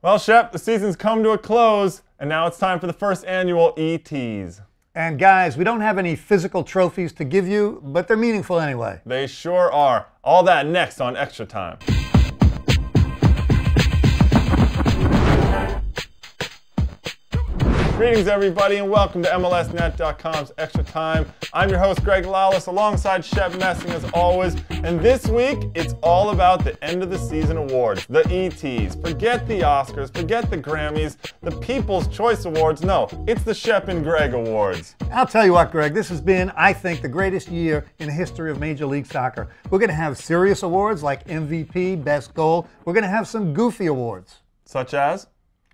Well, Shep, the season's come to a close, and now it's time for the first annual ETs. And guys, we don't have any physical trophies to give you, but they're meaningful anyway. They sure are. All that next on Extra Time. Greetings, everybody, and welcome to MLSnet.com's Extra Time. I'm your host, Greg Lawless, alongside Shep Messing as always. And this week, it's all about the end of the season awards, the ETs. Forget the Oscars, forget the Grammys, the People's Choice Awards. No, it's the Shep and Greg Awards. I'll tell you what, Greg, this has been, I think, the greatest year in the history of Major League Soccer. We're going to have serious awards like MVP, Best Goal. We're going to have some goofy awards. Such as?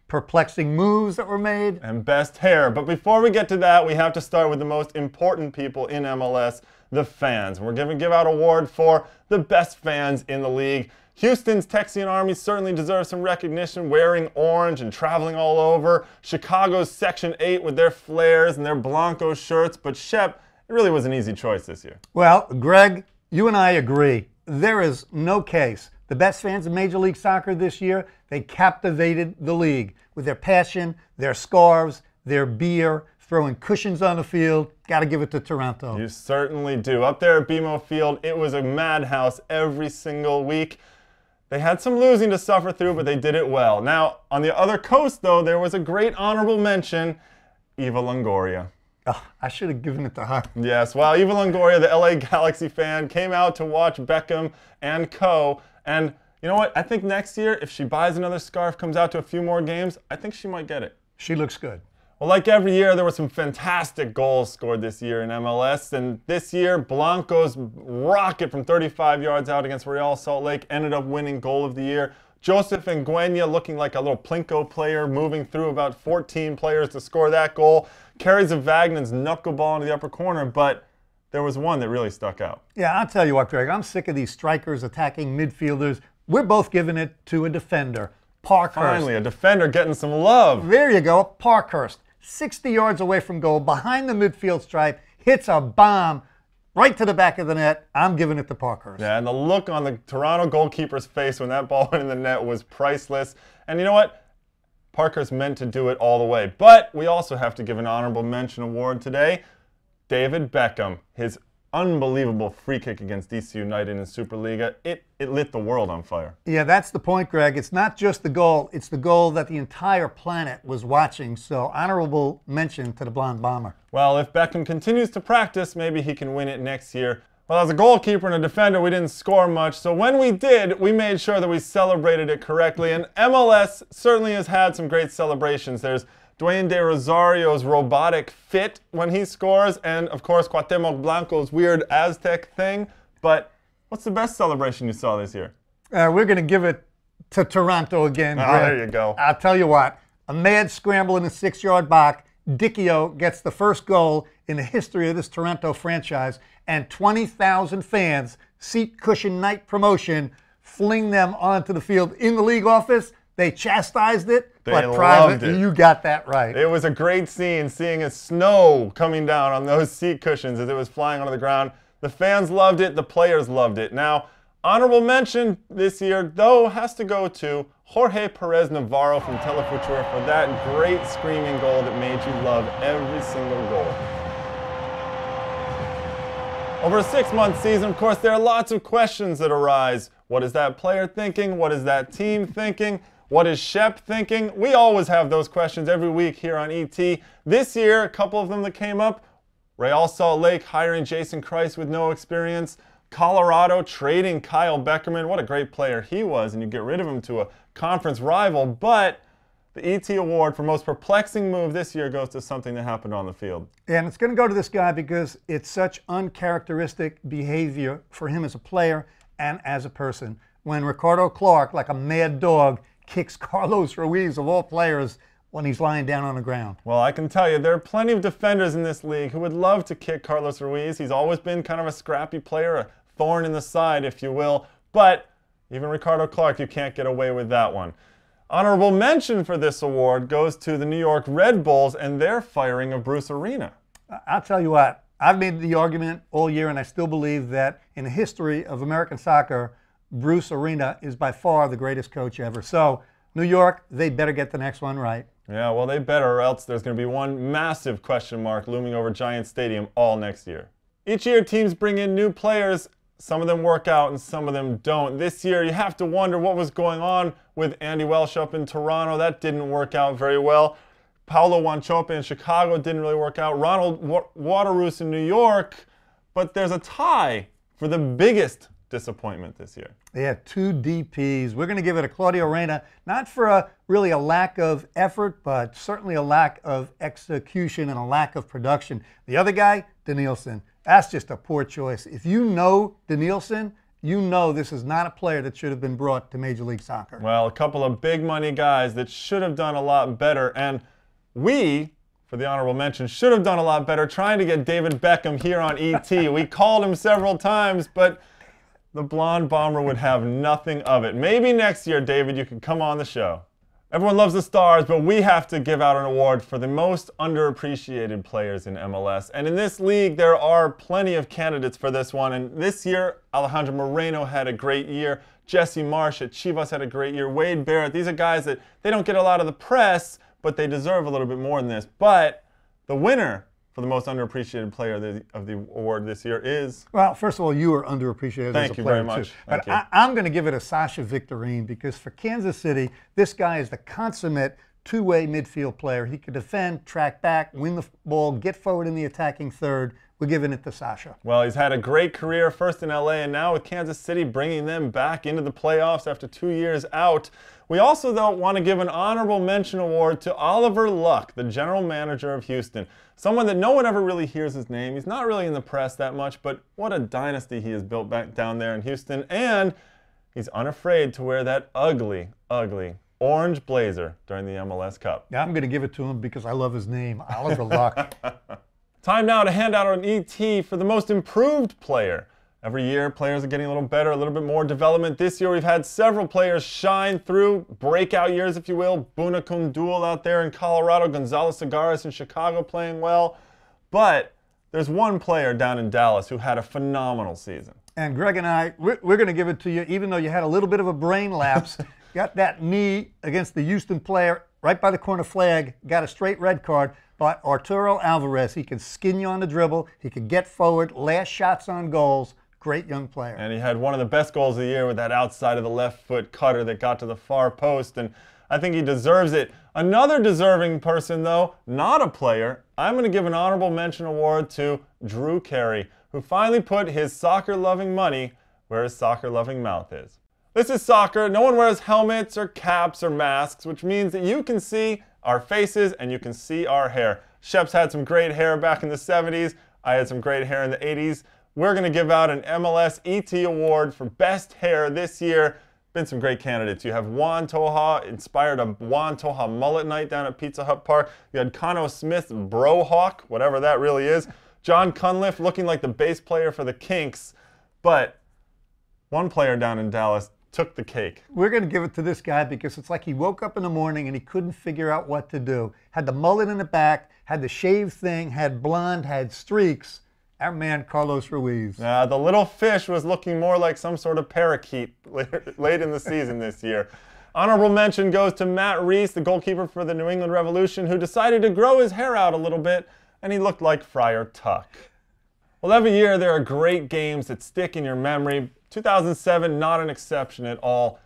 Perplexing moves that were made. And best hair. But before we get to that, we have to start with the most important people in MLS, the fans. We're going to give out an award for the best fans in the league. Houston's Texian Army certainly deserves some recognition, wearing orange and traveling all over. Chicago's Section 8 with their flares and their Blanco shirts. But Shep, it really was an easy choice this year. Well, Greg, you and I agree. There is no case. The best fans in Major League Soccer this year, they captivated the league with their passion, their scarves, their beer, throwing cushions on the field. Got to give it to Toronto. You certainly do. Up there at BMO Field, it was a madhouse every single week. They had some losing to suffer through, but they did it well. Now, on the other coast, though, there was a great honorable mention, Eva Longoria. Oh, I should have given it to her. Yes, well, Eva Longoria, the LA Galaxy fan, came out to watch Beckham and co. And you know what? I think next year, if she buys another scarf, comes out to a few more games, I think she might get it. She looks good. Well, like every year, there were some fantastic goals scored this year in MLS. And this year, Blanco's rocket from 35 yards out against Real Salt Lake ended up winning Goal of the Year. Joseph Nguyen looking like a little Plinko player, moving through about 14 players to score that goal. Kerry Zavagnan's knuckleball into the upper corner, but there was one that really stuck out. Yeah, I'll tell you what, Greg, I'm sick of these strikers attacking midfielders. We're both giving it to a defender, Parkhurst. Finally, a defender getting some love. There you go, Parkhurst, 60 yards away from goal, behind the midfield stripe, hits a bomb right to the back of the net. I'm giving it to Parkhurst. Yeah, and the look on the Toronto goalkeeper's face when that ball went in the net was priceless. And you know what? Parkhurst meant to do it all the way. But we also have to give an honorable mention award today. David Beckham, his unbelievable free kick against DC United in Superliga, it lit the world on fire. Yeah, that's the point, Greg. It's not just the goal, it's the goal that the entire planet was watching. So honorable mention to the Blonde Bomber. Well, if Beckham continues to practice, maybe he can win it next year. Well, as a goalkeeper and a defender, we didn't score much, so when we did, we made sure that we celebrated it correctly, and MLS certainly has had some great celebrations. There's Dwayne De Rosario's robotic fit when he scores, and of course Cuauhtemoc Blanco's weird Aztec thing. But what's the best celebration you saw this year? We're going to give it to Toronto again, Greg. Oh, there you go. I'll tell you what, a mad scramble in the 6-yard box. Dicchio gets the first goal in the history of this Toronto franchise, and 20,000 fans, seat cushion night promotion, fling them onto the field in the league office. They chastised it, but private, you got that right. It was a great scene, seeing a snow coming down on those seat cushions as it was flying onto the ground. The fans loved it, the players loved it. Now, honorable mention this year, though, has to go to Jorge Perez Navarro from Telefutura for that great screaming goal that made you love every single goal. Over a 6-month season, of course, there are lots of questions that arise. What is that player thinking? What is that team thinking? What is Shep thinking? We always have those questions every week here on ET. This year, a couple of them that came up. Real Salt Lake hiring Jason Kreis with no experience. Colorado trading Kyle Beckerman. What a great player he was, and you get rid of him to a conference rival. But the ET award for most perplexing move this year goes to something that happened on the field. And it's going to go to this guy because it's such uncharacteristic behavior for him as a player and as a person. When Ricardo Clark, like a mad dog, kicks Carlos Ruiz, of all players, when he's lying down on the ground. Well, I can tell you, there are plenty of defenders in this league who would love to kick Carlos Ruiz. He's always been kind of a scrappy player, a thorn in the side, if you will. But even Ricardo Clark, you can't get away with that one. Honorable mention for this award goes to the New York Red Bulls and their firing of Bruce Arena. I'll tell you what, I've made the argument all year, and I still believe that in the history of American soccer, Bruce Arena is by far the greatest coach ever. So New York, they better get the next one right. Yeah, well, they better, or else there's going to be one massive question mark looming over Giant Stadium all next year. Each year, teams bring in new players. Some of them work out and some of them don't. This year, you have to wonder what was going on with Andy Welsh up in Toronto. That didn't work out very well. Paulo Wanchope in Chicago didn't really work out. Ronald Waterroos in New York. But there's a tie for the biggest disappointment this year. They had 2 DPs. We're going to give it to Claudio Reyna, not for really a lack of effort, but certainly a lack of execution and a lack of production. The other guy, Danielson. That's just a poor choice. If you know Danielson, you know this is not a player that should have been brought to Major League Soccer. Well, a couple of big money guys that should have done a lot better, and we, for the honorable mention, should have done a lot better trying to get David Beckham here on ET. We called him several times, but the blonde bomber would have nothing of it. Maybe next year, David, you can come on the show. Everyone loves the Stars, but we have to give out an award for the most underappreciated players in MLS. And in this league, there are plenty of candidates for this one. And this year, Alejandro Moreno had a great year. Jesse Marsch at Chivas had a great year. Wade Barrett. These are guys that they don't get a lot of the press, but they deserve a little bit more than this. But the winner for the most underappreciated player of the award this year is... Well, first of all, you are underappreciated as a player, Thank you very much. Too. But I'm going to give it to Sasha Victorine because for Kansas City, this guy is the consummate two-way midfield player. He can defend, track back, win the ball, get forward in the attacking third. We're giving it to Sasha. Well, he's had a great career, first in LA and now with Kansas City, bringing them back into the playoffs after 2 years out. We also, though, want to give an honorable mention award to Oliver Luck, the general manager of Houston. Someone that no one ever really hears his name. He's not really in the press that much, but what a dynasty he has built back down there in Houston. And he's unafraid to wear that ugly, ugly orange blazer during the MLS Cup. Yeah, I'm going to give it to him because I love his name, Oliver Luck. Time now to hand out an ET for the most improved player. Every year, players are getting a little better, a little bit more development. This year, we've had several players shine through, breakout years, if you will. Buna Kundul out there in Colorado, Gonzalo Segares in Chicago playing well. But there's one player down in Dallas who had a phenomenal season. And Greg and I, we're going to give it to you, even though you had a little bit of a brain lapse. Got that knee against the Houston player right by the corner flag, got a straight red card. But Arturo Alvarez, he can skin you on the dribble. He can get forward, last shots on goals. Great young player. And he had one of the best goals of the year with that outside of the left foot cutter that got to the far post. And I think he deserves it. Another deserving person, though, not a player, I'm going to give an honorable mention award to Drew Carey, who finally put his soccer-loving money where his soccer-loving mouth is. This is soccer. No one wears helmets or caps or masks, which means that you can see our faces and you can see our hair. Shep's had some great hair back in the 70s. I had some great hair in the 80s. We're going to give out an MLS ET award for best hair this year. Been some great candidates. You have Juan Toja, inspired a Juan Toja mullet night down at Pizza Hut Park. You had Cano Smith's Brohawk, whatever that really is. John Cunliffe looking like the bass player for the Kinks. But one player down in Dallas took the cake. We're going to give it to this guy because it's like he woke up in the morning and he couldn't figure out what to do. Had the mullet in the back, had the shaved thing, had blonde, had streaks. Our man, Carlos Ruiz. The little fish was looking more like some sort of parakeet late in the season this year. Honorable mention goes to Matt Reese, the goalkeeper for the New England Revolution, who decided to grow his hair out a little bit, and he looked like Friar Tuck. Well, every year there are great games that stick in your memory. 2007, not an exception at all.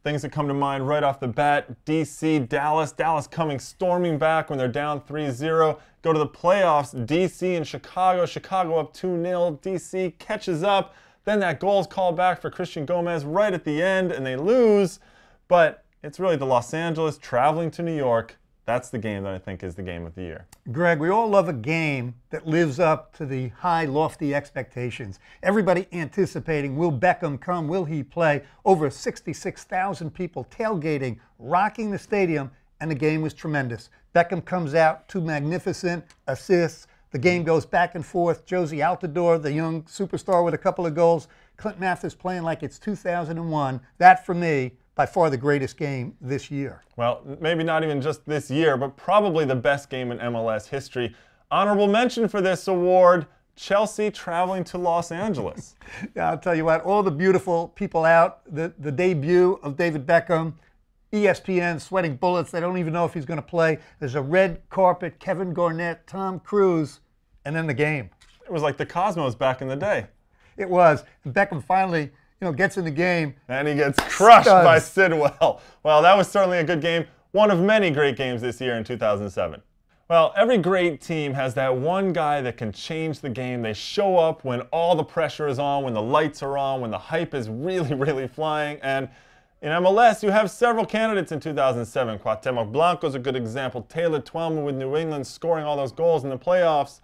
Things that come to mind right off the bat, DC, Dallas. Dallas coming storming back when they're down 3-0. Go to the playoffs, DC and Chicago. Chicago up 2-0. DC catches up. Then that goal is called back for Christian Gomez right at the end, and they lose. But it's really the Los Angeles traveling to New York. That's the game that I think is the game of the year. Greg, we all love a game that lives up to the high, lofty expectations. Everybody anticipating, will Beckham come? Will he play? Over 66,000 people tailgating, rocking the stadium, and the game was tremendous. Beckham comes out, 2 magnificent assists. The game goes back and forth. Josie Altidore, the young superstar with a couple of goals. Clint Mathis playing like it's 2001. That, for me, by far the greatest game this year. Well, maybe not even just this year, but probably the best game in MLS history. Honorable mention for this award, Chelsea traveling to Los Angeles. Yeah, I'll tell you what, all the beautiful people out, the debut of David Beckham, ESPN sweating bullets. They don't even know if he's going to play. There's a red carpet, Kevin Garnett, Tom Cruise, and then the game. It was like the Cosmos back in the day. It was. And Beckham finally, gets in the game. And he gets crushed by Sidwell. Well, that was certainly a good game. One of many great games this year in 2007. Well, every great team has that one guy that can change the game. They show up when all the pressure is on, when the lights are on, when the hype is really, really flying. And in MLS, you have several candidates in 2007. Cuauhtemoc Blanco's a good example. Taylor Twellman with New England scoring all those goals in the playoffs.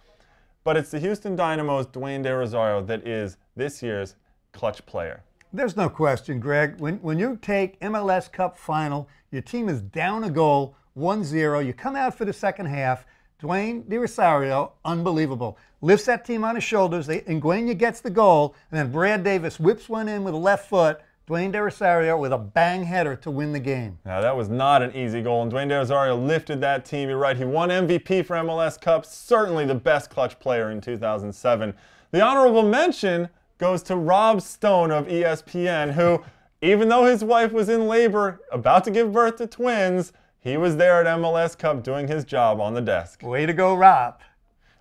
But it's the Houston Dynamo's Dwayne De Rosario that is this year's clutch player. There's no question, Greg. When you take MLS Cup final, your team is down a goal, 1-0. You come out for the second half. Dwayne De Rosario, unbelievable. Lifts that team on his shoulders. Nguyen gets the goal, and then Brad Davis whips one in with a left foot. Dwayne De Rosario with a bang header to win the game. Now, that was not an easy goal, and Dwayne De Rosario lifted that team. You're right, he won MVP for MLS Cup, certainly the best clutch player in 2007. The honorable mention goes to Rob Stone of ESPN, who, even though his wife was in labor, about to give birth to twins, he was there at MLS Cup doing his job on the desk. Way to go, Rob.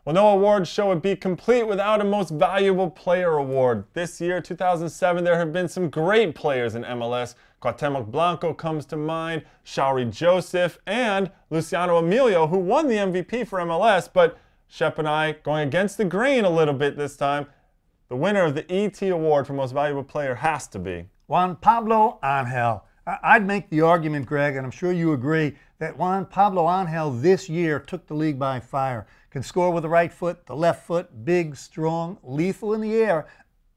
Well, no awards show would be complete without a Most Valuable Player award. This year, 2007, there have been some great players in MLS. Cuauhtemoc Blanco comes to mind, Shauri Joseph, and Luciano Emilio, who won the MVP for MLS. But Shep and I, going against the grain a little bit this time, the winner of the ET Award for Most Valuable Player has to be Juan Pablo Angel. I'd make the argument, Greg, and I'm sure you agree, that Juan Pablo Angel this year took the league by fire. Can score with the right foot, the left foot, big, strong, lethal in the air.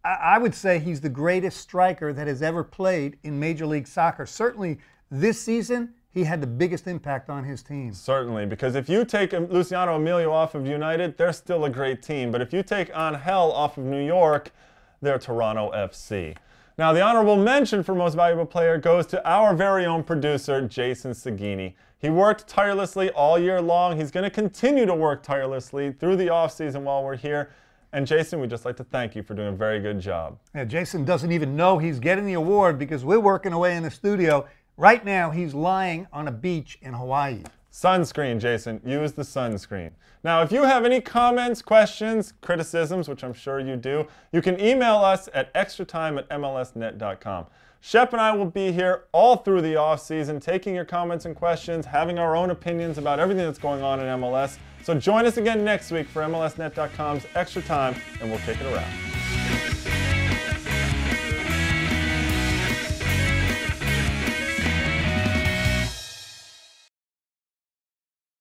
I would say he's the greatest striker that has ever played in Major League Soccer. Certainly this season, he had the biggest impact on his team. Certainly, because if you take Luciano Emilio off of United, they're still a great team. But if you take Angel off of New York, they're Toronto FC. Now, the honorable mention for Most Valuable Player goes to our very own producer, Jason Sagini. He worked tirelessly all year long. He's going to continue to work tirelessly through the offseason while we're here. And Jason, we'd just like to thank you for doing a very good job. Yeah, Jason doesn't even know he's getting the award because we're working away in the studio. Right now, he's lying on a beach in Hawaii. Sunscreen, Jason. Use the sunscreen. Now, if you have any comments, questions, criticisms, which I'm sure you do, you can email us at extratime@mlsnet.com. Shep and I will be here all through the off-season, taking your comments and questions, having our own opinions about everything that's going on in MLS. So join us again next week for MLSnet.com's Extra Time, and we'll kick it around.